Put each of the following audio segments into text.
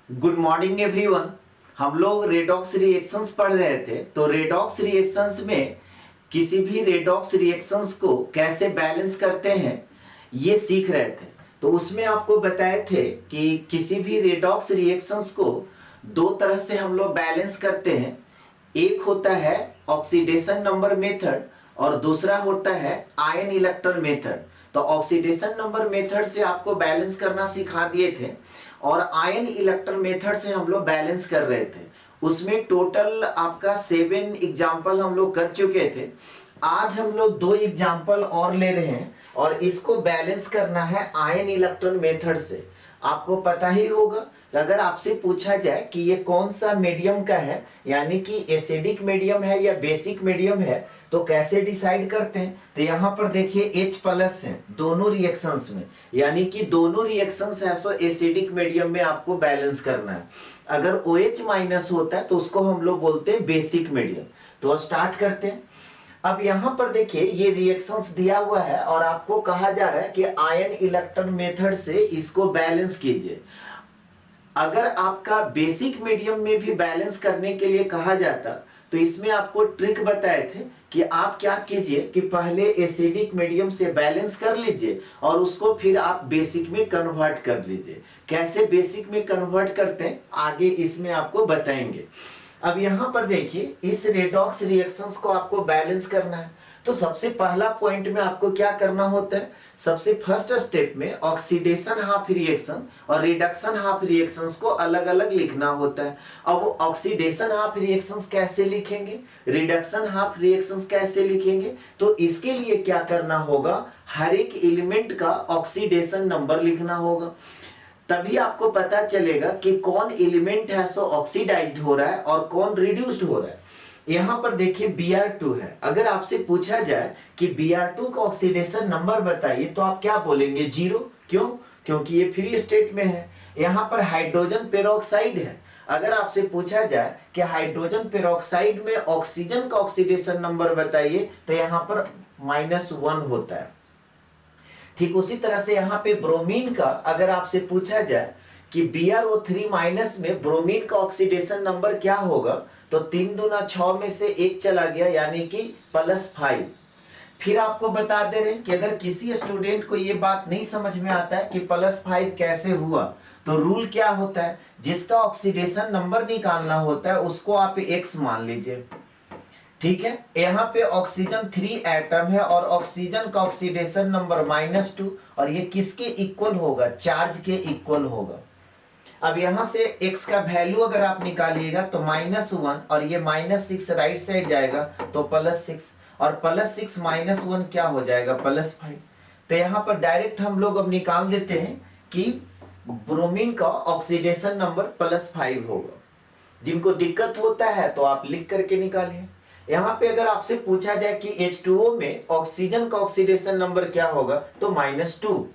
Good morning everyone. हम लोग redox reactions पढ़ रहे थे। तो रेडॉक्स रिएक्शंस में किसी भी रेडॉक्स रिएक्शंस को कैसे बैलेंस करते हैं ये सीख रहे थे। तो उसमें आपको बताए थे कि किसी भी रेडॉक्स रिएक्शंस को दो तरह से हम लोग बैलेंस करते हैं। एक होता है ऑक्सीडेशन नंबर मेथड और दूसरा होता है आयन इलेक्ट्रॉन मेथड। तो ऑक्सीडेशन नंबर मेथड से आपको बैलेंस करना सिखा दिए थे और आयन इलेक्ट्रॉन मेथड से हम लोग बैलेंस कर रहे थे। उसमें टोटल आपका 7 एग्जाम्पल हम लोग कर चुके थे। आज हम लोग 2 एग्जाम्पल और ले रहे हैं और इसको बैलेंस करना है आयन इलेक्ट्रॉन मेथड से। आपको पता ही होगा, अगर आपसे पूछा जाए कि ये कौन सा मीडियम का है, यानी कि एसिडिक मीडियम है या बेसिक मीडियम है, तो कैसे डिसाइड करते हैं। तो यहाँ पर देखिए H+ है दोनों रिएक्शंस में, यानी कि दोनों रिएक्शंस है सो एसिडिक मीडियम में आपको बैलेंस करना है। अगर OH- होता है तो उसको हम लोग बोलते हैं बेसिक मीडियम। तो स्टार्ट करते हैं। अब यहां पर देखिए ये रिएक्शंस दिया हुआ है और आपको कहा जा रहा है कि आयन इलेक्ट्रॉन मेथड से इसको बैलेंस कीजिए। अगर आपका बेसिक मीडियम में भी बैलेंस करने के लिए कहा जाता तो इसमें आपको ट्रिक बताए थे कि आप क्या कीजिए कि पहले एसिडिक मीडियम से बैलेंस कर लीजिए और उसको फिर आप बेसिक में कन्वर्ट कर लीजिए। कैसे बेसिक में कन्वर्ट करते हैं आगे इसमें आपको बताएंगे। अब यहां पर देखिए इस रेडॉक्स रिएक्शंस को आपको बैलेंस करना है। तो सबसे पहला पॉइंट में आपको क्या करना होता है, सबसे फर्स्ट स्टेप में ऑक्सीडेशन हाफ रिएक्शन और रिडक्शन हाफ रिएक्शंस को अलग अलग लिखना होता है। अब वो ऑक्सीडेशन हाफ रिएक्शंस कैसे लिखेंगे, रिडक्शन हाफ रिएक्शंस कैसे लिखेंगे, तो इसके लिए क्या करना होगा, हर एक एलिमेंट का ऑक्सीडेशन नंबर लिखना होगा। तभी आपको पता चलेगा कि कौन एलिमेंट है सो ऑक्सीडाइज्ड हो रहा है और कौन रिड्यूस्ड हो रहा है। यहां पर देखिए Br2 है। अगर आपसे पूछा जाए कि Br2 का ऑक्सीडेशन नंबर बताइए तो आप क्या बोलेंगे, 0। क्यों? क्योंकि ये फ्री स्टेट में है। यहां पर हाइड्रोजन पेरोक्साइड है। अगर आपसे पूछा जाए कि हाइड्रोजन पेरोक्साइड में ऑक्सीजन का ऑक्सीडेशन नंबर बताइए तो यहां पर -1 होता है। ठीक उसी तरह से यहाँ पे ब्रोमीन का अगर आपसे पूछा जाए कि BrO3- में ब्रोमीन का ऑक्सीडेशन नंबर क्या होगा, तो 3 दूना 6 में से 1 चला गया, यानी कि +5। फिर आपको बता दे रहे हैं कि अगर किसी स्टूडेंट को ये बात नहीं समझ में आता है कि +5 कैसे हुआ, तो रूल क्या होता है, जिसका ऑक्सीडेशन नंबर निकालना होता है उसको आप X मान लीजिए। ठीक है, यहाँ पे ऑक्सीजन 3 एटम है और ऑक्सीजन का ऑक्सीडेशन नंबर -2 और ये किसके इक्वल होगा, चार्ज के इक्वल होगा। अब यहां से x का वैल्यू अगर आप निकालिएगा तो -1 और ये -6 राइट साइड जाएगा तो +6 और +6 -1 क्या हो जाएगा, +5। तो यहाँ पर डायरेक्ट हम लोग अब निकाल देते हैं कि ब्रोमीन का ऑक्सीडेशन नंबर +5 होगा। जिनको दिक्कत होता है तो आप लिख करके निकालिए। यहाँ पे अगर आपसे पूछा जाए कि H2O में ऑक्सीजन का ऑक्सीडेशन नंबर क्या होगा, तो -2।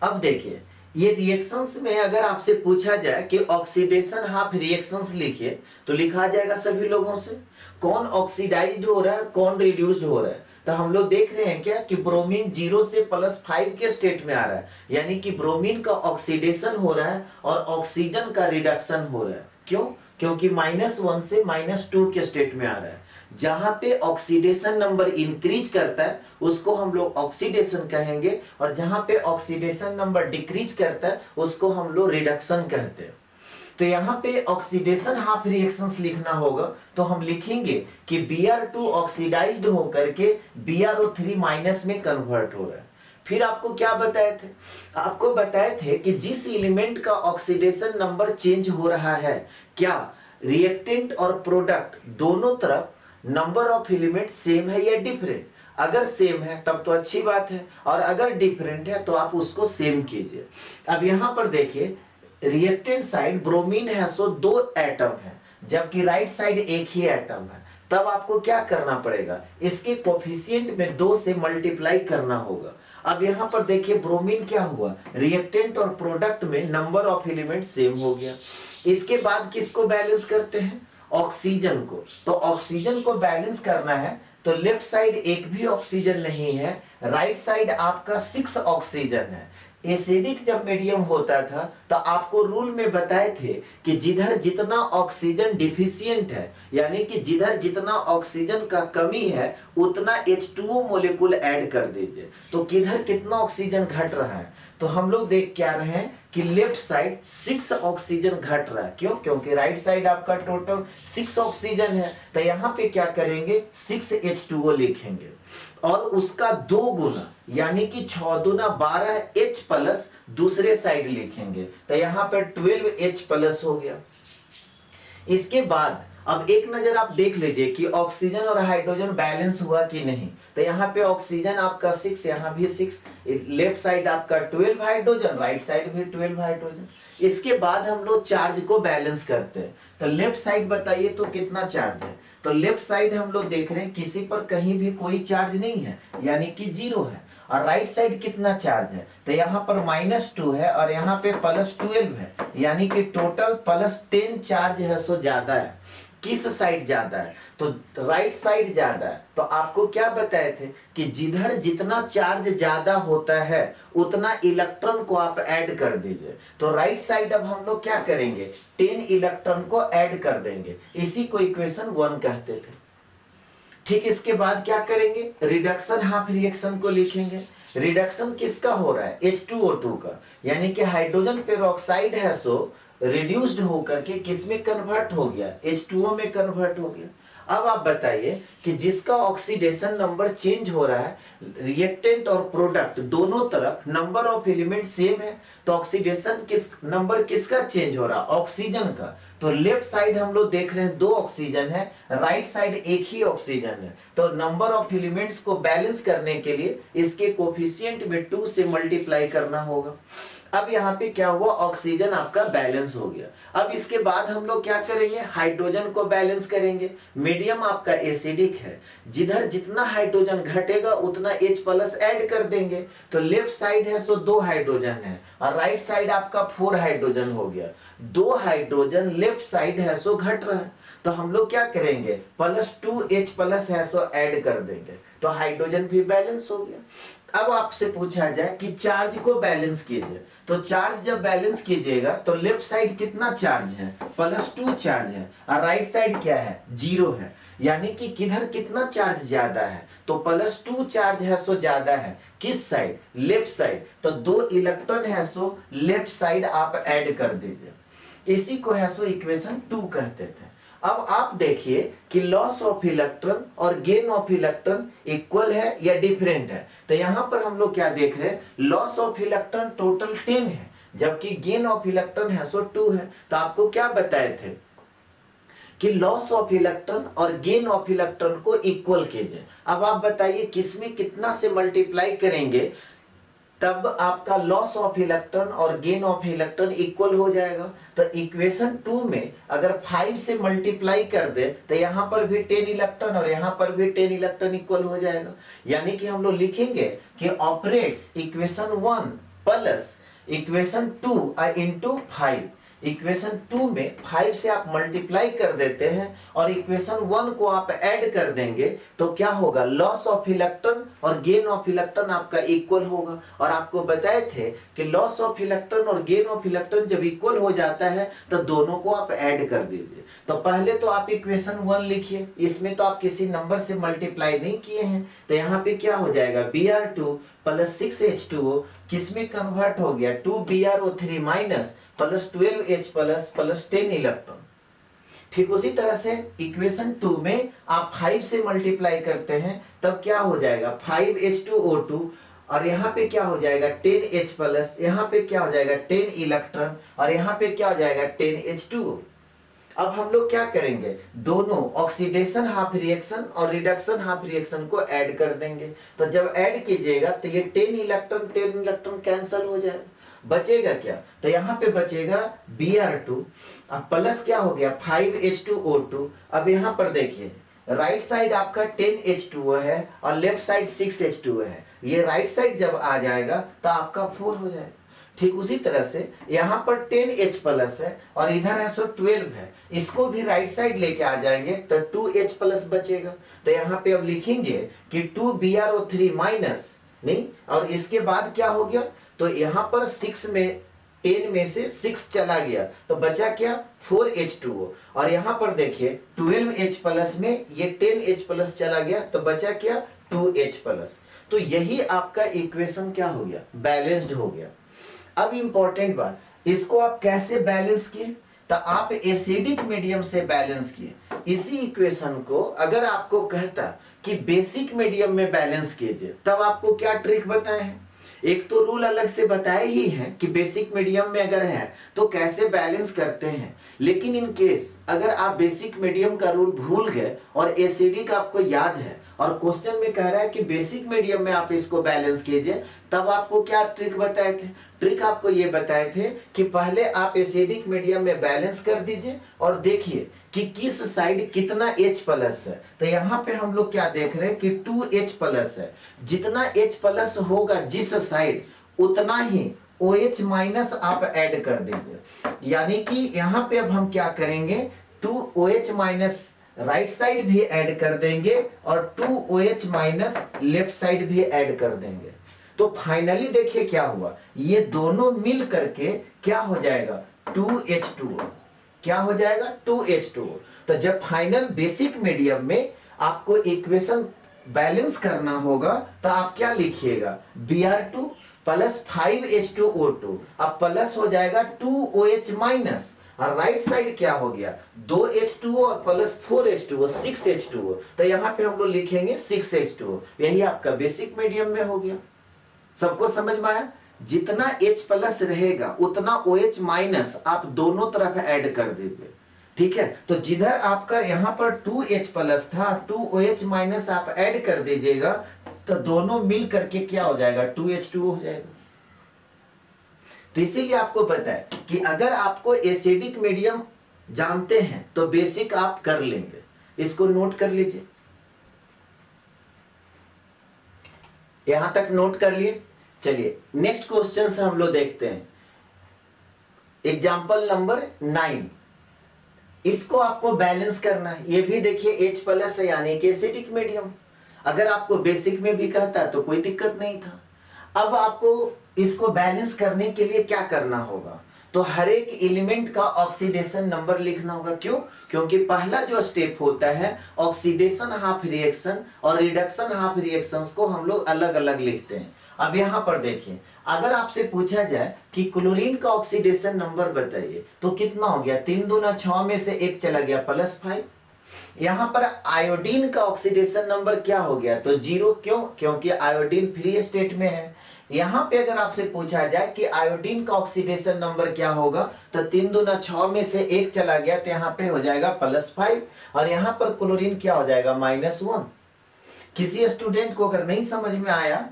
अब देखिए ये रिएक्शंस में अगर आपसे पूछा जाए कि ऑक्सीडेशन हाफ रिएक्शंस लिखिए तो लिखा जाएगा सभी लोगों से, कौन ऑक्सीडाइज्ड हो रहा है कौन रिड्यूस्ड हो रहा है। तो हम लोग देख रहे हैं क्या कि ब्रोमीन 0 से +5 के स्टेट में आ रहा है, यानी कि ब्रोमीन का ऑक्सीडेशन हो रहा है और ऑक्सीजन का रिडक्शन हो रहा है। क्यों? क्योंकि -1 से -2 के स्टेट में आ रहा है। जहां पे ऑक्सीडेशन नंबर इंक्रीज करता है उसको हम लोग ऑक्सीडेशन कहेंगे और जहां पे ऑक्सीडेशन नंबर डिक्रीज करता है उसको हम लोग रिडक्शन कहते हैं। तो यहाँ पे ऑक्सीडेशन हाफ रिएक्शंस लिखना होगा तो हम लिखेंगे कि Br2 ऑक्सीडाइज्ड होकर के BrO3- में कन्वर्ट हो रहा है। फिर आपको क्या बताए थे, आपको बताए थे कि जिस एलिमेंट का ऑक्सीडेशन नंबर चेंज हो रहा है, क्या रिएक्टेंट और प्रोडक्ट दोनों तरफ नंबर ऑफ एलिमेंट सेम है या डिफरेंट। अगर सेम है तब तो अच्छी बात है और अगर डिफरेंट है तो आप उसको सेम कीजिए। अब यहां पर देखिए रिएक्टेंट साइड ब्रोमीन है सो 2 एटम है, जबकि राइट साइड एक ही एटम है। तब आपको क्या करना पड़ेगा, इसके कोफिशिएंट में 2 से मल्टीप्लाई करना होगा। अब यहां पर देखिए ब्रोमीन क्या हुआ, रिएक्टेंट और प्रोडक्ट में नंबर ऑफ एलिमेंट सेम हो गया। इसके बाद किसको बैलेंस करते हैं, ऑक्सीजन को। तो ऑक्सीजन को बैलेंस करना है तो लेफ्ट साइड एक भी ऑक्सीजन नहीं है, राइट साइड आपका 6 ऑक्सीजन है। एसिडिक जब मीडियम होता था तो आपको रूल में बताए थे कि जिधर जितना ऑक्सीजन डिफिशिएंट है, यानी कि जिधर जितना ऑक्सीजन का कमी है उतना H2O मोलिकुल ऐड कर दीजिए। तो किधर कितना ऑक्सीजन घट रहा है, तो हम लोग देख क्या रहे हैं कि लेफ्ट साइड 6 ऑक्सीजन घट रहा है। क्यों? क्योंकि राइट साइड आपका टोटल 6 ऑक्सीजन है, तो यहाँ पे क्या करेंगे 6H2O लिखेंगे और उसका 2 गुना यानी कि 6 दूना 12H प्लस दूसरे साइड लिखेंगे, तो यहाँ पर 12H प्लस हो गया। इसके बाद अब एक नजर आप देख लीजिए कि ऑक्सीजन और हाइड्रोजन बैलेंस हुआ कि नहीं। तो यहाँ पे ऑक्सीजन आपका 6, यहाँ भी 6, लेफ्ट साइड आपका 12 हाइड्रोजन, राइट साइड भी 12 हाइड्रोजन। इसके बाद हम लोग चार्ज को बैलेंस करते हैं। तो लेफ्ट साइड बताइए तो कितना चार्ज है, तो लेफ्ट साइड हम लोग देख रहे हैं किसी पर कहीं भी कोई चार्ज नहीं है, यानी कि 0 है। और राइट साइड कितना चार्ज है, तो यहाँ पर -2 है और यहाँ पे +12 है, यानी कि टोटल +10 चार्ज है, सो ज्यादा है। किस साइड ज्यादा है, तो राइट साइड ज्यादा है। तो आपको क्या बताए थे कि जिधर जितना चार्ज ज्यादा होता है उतना इलेक्ट्रॉन को आप ऐड कर दीजिए। तो राइट साइड अब हम लोग क्या करेंगे 10 इलेक्ट्रॉन को ऐड कर देंगे, इसी को इक्वेशन 1 कहते थे। ठीक, इसके बाद क्या करेंगे रिडक्शन हाफ रिएक्शन को लिखेंगे। रिडक्शन किसका हो रहा है H2O2 का, यानी कि हाइड्रोजन पेरोक्साइड है सो रिड्यूस्ड होकर के किस में कन्वर्ट हो गया H2O में कन्वर्ट हो गया। अब आप बताइए कि जिसका ऑक्सीडेशन नंबर चेंज हो रहा है, रिएक्टेंट और प्रोडक्ट दोनों तरफ नंबर ऑफ एलिमेंट सेम है, तो ऑक्सीडेशन नंबर किसका चेंज हो रहा है ऑक्सीजन का। तो लेफ्ट साइड हम लोग देख रहे हैं 2 ऑक्सीजन है, राइट साइड 1 ही ऑक्सीजन है। तो नंबर ऑफ एलिमेंट्स को बैलेंस करने के लिए इसके कोफिशिएंट में 2 से मल्टीप्लाई करना होगा। अब यहाँ पे क्या हुआ ऑक्सीजन आपका बैलेंस हो गया। अब इसके बाद हम लोग क्या करेंगे हाइड्रोजन को बैलेंस करेंगे। मीडियम आपका एसिडिक है, जिधर जितना हाइड्रोजन घटेगा उतना H प्लस ऐड कर देंगे। तो लेफ्ट साइड है सो 2 हाइड्रोजन है और राइट साइड आपका 4 हाइड्रोजन हो गया। 2 हाइड्रोजन लेफ्ट साइड है सो घट रहा है, तो हम लोग क्या करेंगे +2H प्लस है सो ऐड कर देंगे, तो हाइड्रोजन भी बैलेंस हो गया। अब आपसे पूछा जाए कि चार्ज को बैलेंस कीजिए, तो चार्ज जब बैलेंस कीजिएगा तो लेफ्ट साइड कितना चार्ज है +2 चार्ज है और राइट साइड क्या है 0 है, यानी कि किधर कितना चार्ज ज्यादा है, तो +2 चार्ज है सो ज्यादा है किस साइड लेफ्ट साइड। तो 2 इलेक्ट्रॉन है सो लेफ्ट साइड आप ऐड कर दीजिए, इसी को है सो इक्वेशन 2 कहते थे। अब आप देखिए कि लॉस ऑफ इलेक्ट्रॉन और गेन ऑफ इलेक्ट्रॉन इक्वल है या डिफरेंट है। तो यहां पर हम लोग क्या देख रहे हैं लॉस ऑफ इलेक्ट्रॉन टोटल 10 है, जबकि गेन ऑफ इलेक्ट्रॉन है सो 2 है। तो आपको क्या बताए थे कि लॉस ऑफ इलेक्ट्रॉन और गेन ऑफ इलेक्ट्रॉन को इक्वल कीजिए। अब आप बताइए किसमें कितना से मल्टीप्लाई करेंगे तब आपका लॉस ऑफ इलेक्ट्रॉन और गेन ऑफ इलेक्ट्रॉन इक्वल हो जाएगा। तो इक्वेशन 2 में अगर 5 से मल्टीप्लाई कर दे तो यहाँ पर भी 10 इलेक्ट्रॉन और यहाँ पर भी 10 इलेक्ट्रॉन इक्वल हो जाएगा, यानी कि हम लोग लिखेंगे कि operates equation 1 plus equation 2 into 5। Equation 2 में 5 से आप मल्टीप्लाई कर देते हैं और इक्वेशन 1 को आप ऐड कर देंगे, तो क्या होगा लॉस ऑफ इलेक्ट्रॉन और गेन ऑफ इलेक्ट्रॉन आपका इक्वल होगा। और आपको बताए थे कि लॉस ऑफ इलेक्ट्रॉन और गेन ऑफ इलेक्ट्रॉन जब इक्वल हो जाता है तो दोनों को आप ऐड कर दीजिए। तो पहले तो आप इक्वेशन 1 लिखिए, इसमें तो आप किसी नंबर से मल्टीप्लाई नहीं किए हैं, तो यहाँ पे क्या हो जाएगा Br2 प्लस 6H2O किसमें कन्वर्ट हो गया 2BrO3 minus +12H plus 10 electron. ठीक उसी तरह से इक्वेशन 2 में आप 5 से मल्टीप्लाई करते हैं तब क्या हो जाएगा 5H2O2 और यहाँ पे क्या हो जाएगा 10H प्लस, यहाँ पे क्या हो जाएगा 10 इलेक्ट्रॉन और यहाँ पे क्या हो जाएगा 10H2O। अब हम लोग क्या करेंगे दोनों ऑक्सीडेशन हाफ रिएक्शन और रिडक्शन हाफ रिएक्शन को ऐड कर देंगे। तो जब ऐड कीजिएगा तो ये 10 इलेक्ट्रॉन कैंसिल हो जाएगा, बचेगा क्या, तो यहाँ पे बचेगा Br2 अब प्लस क्या हो गया 5H2O2। अब यहाँ पर देखिए राइट साइड आपका 10H2O है और लेफ्ट साइड 6H2O है, ये राइट साइड जब आ जाएगा तो आपका 4 हो जाएगा। ठीक उसी तरह से यहाँ पर 10H प्लस है और इधर है सो 12 है, इसको भी राइट साइड लेके आ जाएंगे तो 2H प्लस बचेगा। तो यहाँ पे अब लिखेंगे कि 2BrO3 माइनस नहीं और इसके बाद क्या हो गया तो यहाँ पर 6 में 10 में से 6 चला गया तो बचा क्या 4H2O। और यहाँ पर देखिए 12H प्लस में ये 10H प्लस चला गया तो बचा क्या 2H प्लस। तो यही आपका इक्वेशन क्या हो गया, बैलेंस्ड हो गया। अब इंपॉर्टेंट बात, इसको आप कैसे बैलेंस किए, तो आप एसिडिक मीडियम से बैलेंस किए। इसी इक्वेशन को अगर आपको कहता कि बेसिक मीडियम में बैलेंस कीजिए, तब आपको क्या ट्रिक बताए हैं। एक तो रूल अलग से बताए ही हैं कि बेसिक मीडियम में अगर है तो कैसे बैलेंस करते हैं, लेकिन इन केस अगर आप बेसिक मीडियम का रूल भूल गए और एसिडिक आपको याद है और क्वेश्चन में कह रहा है कि बेसिक मीडियम में आप इसको बैलेंस कीजिए, तब आपको क्या ट्रिक बताए थे। ट्रिक आपको ये बताए थे कि पहले आप एसिडिक मीडियम में बैलेंस कर दीजिए और देखिए कि किस साइड कितना H प्लस है। तो यहाँ पे हम लोग क्या देख रहे हैं कि 2H प्लस है। जितना H प्लस होगा जिस साइड, उतना ही OH माइनस आप ऐड कर देंगे। यानी कि यहाँ पे अब हम क्या करेंगे, 2OH माइनस राइट साइड भी ऐड कर देंगे और 2OH माइनस लेफ्ट साइड भी ऐड कर देंगे। तो फाइनली देखिए क्या हुआ, ये दोनों मिल करके क्या हो जाएगा 2H2O। क्या हो जाएगा 2H2O। तो जब फाइनल बेसिक मीडियम में आपको इक्वेशन बैलेंस करना होगा तो आप क्या लिखिएगा, Br2 प्लस 5H2O2। अब प्लस हो जाएगा 2OH माइनस और राइट साइड क्या हो गया 2H2O और प्लस 4H2O 6H2O। तो यहाँ पे हम लोग लिखेंगे 6H2O। यही आपका बेसिक मीडियम में हो गया। सबको समझ में आया। जितना H प्लस रहेगा उतना OH माइनस आप दोनों तरफ ऐड कर दीजिए। ठीक है, तो जिधर आपका यहाँ पर 2H प्लस था 2OH माइनस आप ऐड कर दीजिएगा तो दोनों मिल करके क्या हो जाएगा 2H2O हो जाएगा। तो इसीलिए आपको बताए कि अगर आपको एसिडिक मीडियम जानते हैं तो बेसिक आप कर लेंगे। इसको नोट कर लीजिए, यहां तक नोट कर लिए। चलिए नेक्स्ट क्वेश्चन से हम लोग देखते हैं। एग्जाम्पल नंबर 9, इसको आपको बैलेंस करना है। ये भी देखिए H प्लस है यानी कि एसिडिक मीडियम। अगर आपको बेसिक में भी कहता तो कोई दिक्कत नहीं था। अब आपको इसको बैलेंस करने के लिए क्या करना होगा, तो हर एक एलिमेंट का ऑक्सीडेशन नंबर लिखना होगा। क्यों? क्योंकि पहला जो स्टेप होता है ऑक्सीडेशन हाफ रिएक्शन और रिडक्शन हाफ रिएक्शंस को हम लोग अलग अलग लिखते हैं। अब यहाँ पर देखिए, अगर आपसे पूछा जाए कि क्लोरीन का ऑक्सीडेशन नंबर बताइए तो कितना हो गया, 3 दूना 6 में से 1 चला गया +5। यहाँ पर आयोडीन का ऑक्सीडेशन नंबर क्या हो गया, तो 0। क्यों? क्योंकि आयोडीन फ्री स्टेट में है। यहाँ पे अगर आपसे पूछा जाए कि आयोडीन का ऑक्सीडेशन नंबर क्या होगा, तो 3 दूना 6 में से 1 चला गया तो यहाँ पे हो जाएगा +5 और यहाँ पर क्लोरीन क्या हो जाएगा -1। किसी स्टूडेंट को अगर नहीं समझ में आया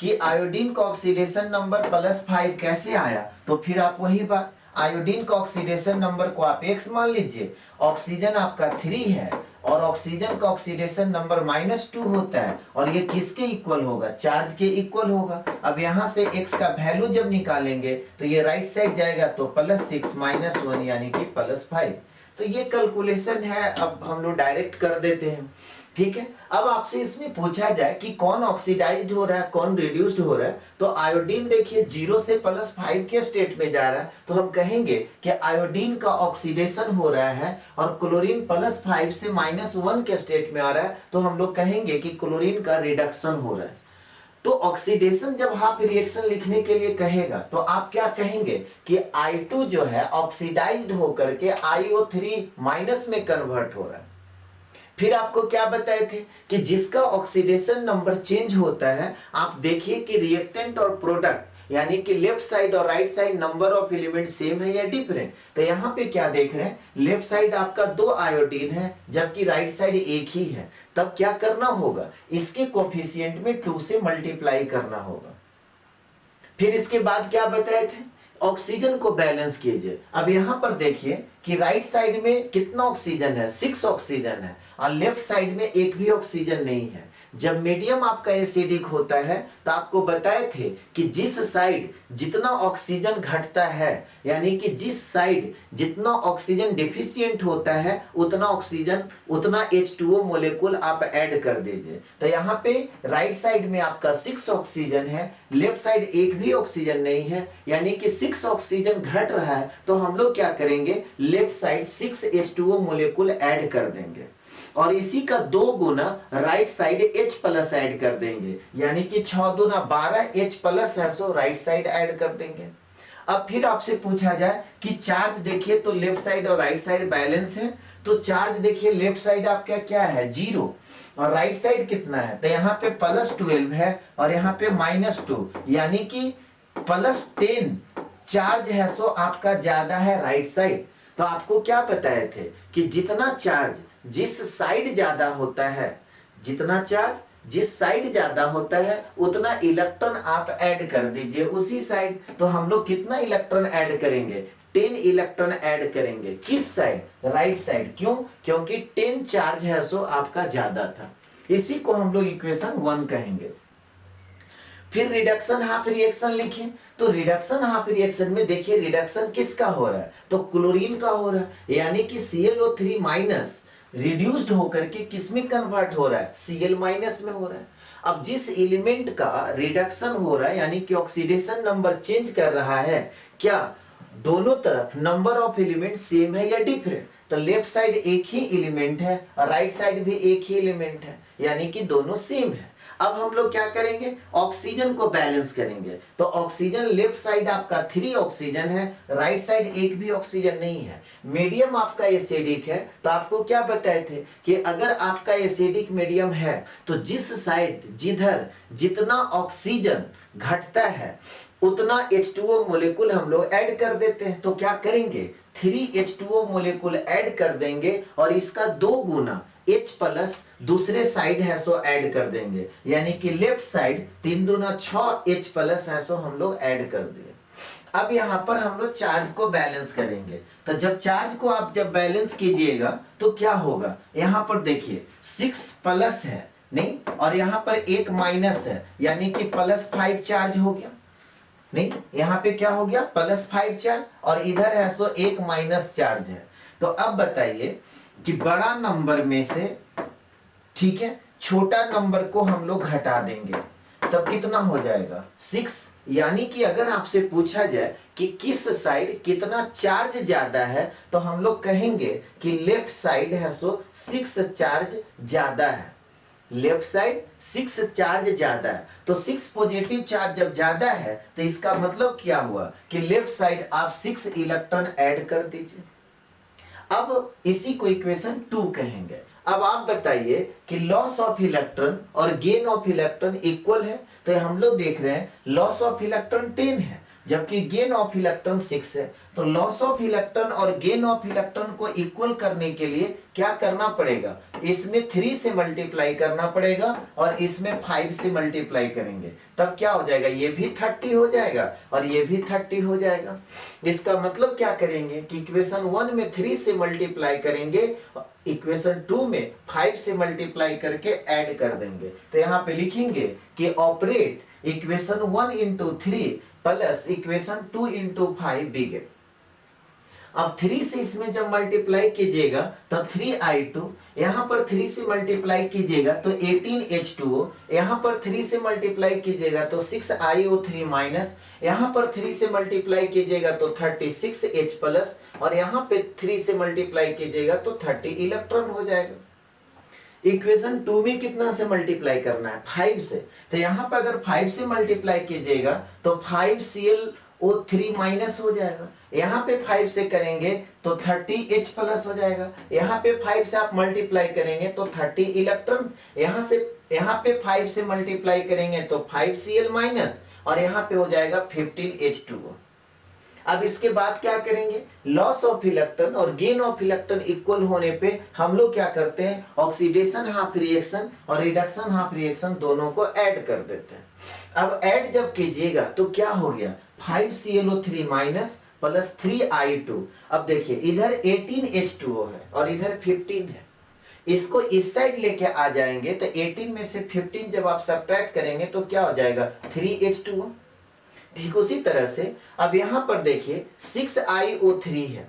कि आयोडीन का ऑक्सीडेशन नंबर +5 कैसे आया, तो फिर आप वही बात, आयोडीन का ऑक्सीडेशन नंबर को आप X मान लीजिए, ऑक्सीजन आपका 3 है और ऑक्सीजन का ऑक्सीडेशन नंबर -2 होता है और ये किसके इक्वल होगा, चार्ज के इक्वल होगा। अब यहाँ से X का वैल्यू जब निकालेंगे तो ये राइट साइड जाएगा तो +6 -1 यानी कि +5। तो ये कैलकुलेशन है, अब हम लोग डायरेक्ट कर देते हैं। ठीक है, अब आपसे इसमें पूछा जाए कि कौन ऑक्सीडाइज्ड हो रहा है कौन रिड्यूस्ड हो रहा है, तो आयोडीन देखिए 0 से +5 के स्टेट में जा रहा है तो हम कहेंगे कि आयोडीन का ऑक्सीडेशन हो रहा है और क्लोरीन +5 से -1 के स्टेट में आ रहा है तो हम लोग कहेंगे कि क्लोरीन का रिडक्शन हो रहा है। तो ऑक्सीडेशन जब हाफ रिएक्शन लिखने के लिए कहेगा तो आप क्या कहेंगे कि I2 जो है ऑक्सीडाइज्ड होकर के IO3 माइनस में कन्वर्ट हो रहा है। फिर आपको क्या बताए थे कि जिसका ऑक्सीडेशन नंबर चेंज होता है, आप देखिए कि रिएक्टेंट और प्रोडक्ट यानी कि लेफ्ट साइड और right side number of element same है या डिफरेंट। तो यहाँ पे क्या देख रहे हैं, लेफ्ट साइड आपका 2 आयोडीन है जबकि राइट साइड 1 ही है। तब क्या करना होगा, इसके कोफिशिएंट में 2 से मल्टीप्लाई करना होगा। फिर इसके बाद क्या बताए थे, ऑक्सीजन को बैलेंस कीजिए। अब यहाँ पर देखिए कि राइट साइड में कितना ऑक्सीजन है, 6 ऑक्सीजन है और लेफ्ट साइड में एक भी ऑक्सीजन नहीं है। जब मीडियम आपका एसिडिक होता है तो आपको बताए थे कि जिस साइड जितना ऑक्सीजन घटता है, यानी कि जिस साइड जितना ऑक्सीजन डिफिशियंट होता है उतना ऑक्सीजन, उतना H2O मोलेकुल आप ऐड कर दीजिए। तो यहाँ पे राइट साइड में आपका 6 ऑक्सीजन है, लेफ्ट साइड एक भी ऑक्सीजन नहीं है, यानी कि 6 ऑक्सीजन घट रहा है। तो हम लोग क्या करेंगे, लेफ्ट साइड 6 H2O मोलेकुल ऐड कर देंगे और इसी का 2 गुना right side H plus add कर देंगे, यानी कि 6 दूना 12 H प्लस है, सो राइट साइड ऐड कर देंगे। अब फिर आपसे पूछा जाए कि चार्ज देखिए तो लेफ्ट साइड और राइट साइड बैलेंस है, तो चार्ज देखिए लेफ्ट साइड आपका क्या है 0 और राइट साइड कितना है, तो यहाँ पे +12 है और यहाँ पे -2, यानी कि +10 चार्ज है, सो आपका ज्यादा है राइट साइड। तो आपको क्या बताए थे कि जितना चार्ज जिस साइड ज्यादा होता है, जितना चार्ज जिस साइड ज्यादा होता है उतना इलेक्ट्रॉन आप ऐड कर दीजिए उसी साइड। तो हम लोग कितना इलेक्ट्रॉन ऐड करेंगे, 10 इलेक्ट्रॉन ऐड करेंगे। किस साइड, राइट साइड। क्यों, क्योंकि 10 चार्ज है, सो आपका ज्यादा था। इसी को हम लोग इक्वेशन 1 कहेंगे। फिर रिडक्शन हाफ रिएक्शन लिखें, तो रिडक्शन हाफ रिएक्शन में देखिए रिडक्शन किसका हो रहा है, तो क्लोरीन का हो रहा है, यानी कि ClO3 माइनस रिड्यूस्ड होकर के किस में कन्वर्ट हो रहा है, Cl माइनस में हो रहा है। अब जिस एलिमेंट का रिडक्शन हो रहा है, यानी कि ऑक्सीडेशन नंबर चेंज कर रहा है, क्या दोनों तरफ नंबर ऑफ एलिमेंट सेम है या डिफरेंट, तो लेफ्ट साइड एक ही एलिमेंट है और राइट साइड भी एक ही एलिमेंट है, यानी कि दोनों सेम है। अब हम लोग क्या करेंगे, ऑक्सीजन को बैलेंस करेंगे। तो ऑक्सीजन लेफ्ट साइड आपका 3 ऑक्सीजन है, राइट साइड एक भी ऑक्सीजन नहीं है। मीडियम आपका एसिडिक है, तो आपको क्या बताए थे कि अगर आपका एसिडिक मीडियम है तो जिस साइड जिधर जितना ऑक्सीजन घटता है उतना H2O मोलेकुल हम लोग ऐड कर देते हैं। तो क्या करेंगे, 3 H2O मोलेकुल ऐड कर देंगे और इसका 2 गुना H प्लस दूसरे साइड है, सो ऐड कर देंगे, यानी कि लेफ्ट साइड 3 दूना 6 H प्लस है, सो हम लोग ऐड कर दिए। अब यहाँ पर हम लोग चार्ज को बैलेंस करेंगे। तो जब चार्ज को आप जब बैलेंस कीजिएगा तो क्या होगा, यहाँ पर देखिए 6 प्लस है नहीं और यहाँ पर एक माइनस है, यानी कि +5 चार्ज हो गया नहीं, यहाँ पे क्या हो गया +5 चार्ज और इधर है सो एक माइनस चार्ज है। तो अब बताइए कि बड़ा नंबर में से, ठीक है, छोटा नंबर को हम लोग घटा देंगे, तब कितना हो जाएगा 6। यानी कि अगर आपसे पूछा जाए कि किस साइड कितना चार्ज ज्यादा है, तो हम लोग कहेंगे कि लेफ्ट साइड है सो 6 चार्ज ज्यादा है, लेफ्ट साइड 6 चार्ज ज्यादा है। तो 6 पॉजिटिव चार्ज जब ज्यादा है तो इसका मतलब क्या हुआ कि लेफ्ट साइड आप 6 इलेक्ट्रॉन ऐड कर दीजिए। अब इसी को इक्वेशन 2 कहेंगे। अब आप बताइए कि लॉस ऑफ इलेक्ट्रॉन और गेन ऑफ इलेक्ट्रॉन इक्वल है, तो हम लोग देख रहे हैं लॉस ऑफ इलेक्ट्रॉन 10 है जबकि गेन ऑफ इलेक्ट्रॉन 6 है। तो लॉस ऑफ इलेक्ट्रॉन और गेन ऑफ इलेक्ट्रॉन को इक्वल करने के लिए क्या करना पड़ेगा, इसमें 3 से मल्टीप्लाई करना पड़ेगा और इसमें 5 से मल्टीप्लाई करेंगे, तब क्या हो जाएगा, ये भी 30 हो जाएगा और ये भी 30 हो जाएगा। इसका मतलब क्या करेंगे कि इक्वेशन 1 में 3 से मल्टीप्लाई करेंगे, इक्वेशन 2 में 5 से मल्टीप्लाई करके ऐड कर देंगे। तो यहाँ पे लिखेंगे कि operate equation 1 into 3 plus equation 2 into 5 बिगे। अब 3 से इसमें जब मल्टीप्लाई कीजिएगा तो 3i2, यहाँ पर 3 से मल्टीप्लाई कीजिएगा तो 18H2O, यहाँ पर 3 से मल्टीप्लाई कीजिएगा तो 6iO3 माइनस, यहाँ पर 3 से मल्टीप्लाई कीजिएगा तो 36H प्लस और यहाँ पे 3 से मल्टीप्लाई कीजिएगा तो 30 इलेक्ट्रॉन हो जाएगा। इक्वेशन 2 में कितना से मल्टीप्लाई करना है, 5 से, तो यहाँ पर अगर 5 से मल्टीप्लाई कीजिएगा तो 5ClO3 माइनस हो जाएगा, यहाँ पे 5 से करेंगे तो 30H प्लस हो जाएगा, यहाँ पे 5 से आप मल्टीप्लाई करेंगे तो 30 इलेक्ट्रॉन, यहाँ पे 5 से मल्टीप्लाई करेंगे तो 5Cl माइनस और यहाँ पे हो जाएगा 15H2O। अब इसके बाद क्या करेंगे, लॉस ऑफ इलेक्ट्रॉन और गेन ऑफ इलेक्ट्रॉन इक्वल होने पे हम लोग क्या करते हैं, ऑक्सीडेशन हाफ रिएक्शन और रिडक्शन हाफ रिएक्शन दोनों को ऐड कर देते हैं। अब ऐड जब कीजिएगा तो क्या हो गया, 5ClO3 माइनस प्लस 3i2। अब देखिए इधर 18H2O है और इधर 15 है, इसको इस साइड लेके आ जाएंगे तो 18 में से 15 जब आप सब्ट्रैक्ट करेंगे तो क्या हो जाएगा 3H2O। ठीक उसी तरह से अब यहां पर देखिए 6iO3 है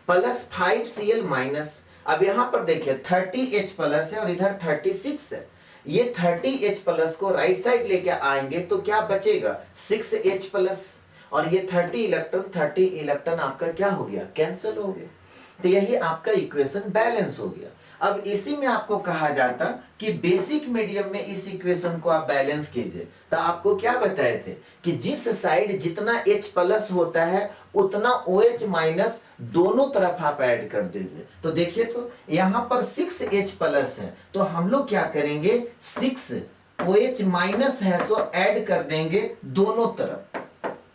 प्लस 5Cl माइनस। अब यहां पर देखिए 30H प्लस है और इधर 36 है। ये 30H प्लस को राइट साइड लेके आएंगे तो क्या बचेगा 6H प्लस, और ये 30 इलेक्ट्रॉन आपका क्या हो गया कैंसिल हो गया। तो यही आपका इक्वेशन बैलेंस हो गया। अब इसी में आपको कहा जाता कि बेसिक मीडियम में इस इक्वेशन को आप बैलेंस कीजिए। तो आपको क्या बताए थे कि जिस साइड जितना H प्लस होता है उतना OH माइनस दोनों तरफ आप ऐड कर दीजिए। तो देखिए तो यहां पर 6H प्लस है तो हम लोग क्या करेंगे 6OH माइनस है सो ऐड कर देंगे दोनों तरफ,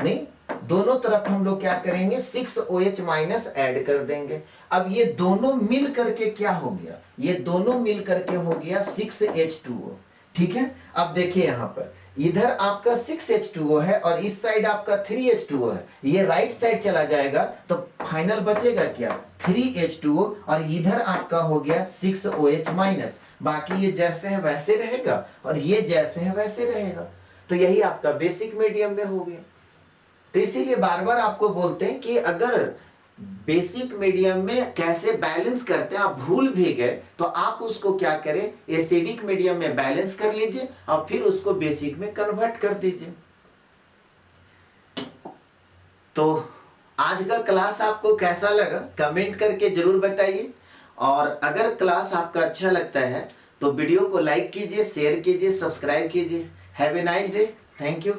नहीं दोनों तरफ हम लोग क्या करेंगे 6OH माइनस ऐड कर देंगे। अब ये दोनों मिल करके क्या हो गया, ये दोनों मिल करके हो गया 6H2O। ठीक है, अब देखिए यहां पर इधर आपका 6H2O है और इस साइड आपका 3H2O है, ये राइट साइड चला जाएगा तो फाइनल बचेगा क्या 3H2O और इधर आपका हो गया 6OH माइनस। बाकी ये जैसे है वैसे रहेगा और ये जैसे है वैसे रहेगा। तो यही आपका बेसिक मीडियम में हो गया। तो इसीलिए बार बार आपको बोलते हैं कि अगर बेसिक मीडियम में कैसे बैलेंस करते हैं आप भूल भी गए तो आप उसको क्या करें एसिडिक मीडियम में बैलेंस कर लीजिए और फिर उसको बेसिक में कन्वर्ट कर दीजिए। तो आज का क्लास आपको कैसा लगा कमेंट करके जरूर बताइए, और अगर क्लास आपका अच्छा लगता है तो वीडियो को लाइक कीजिए, शेयर कीजिए, सब्सक्राइब कीजिए। Have a nice day, thank you.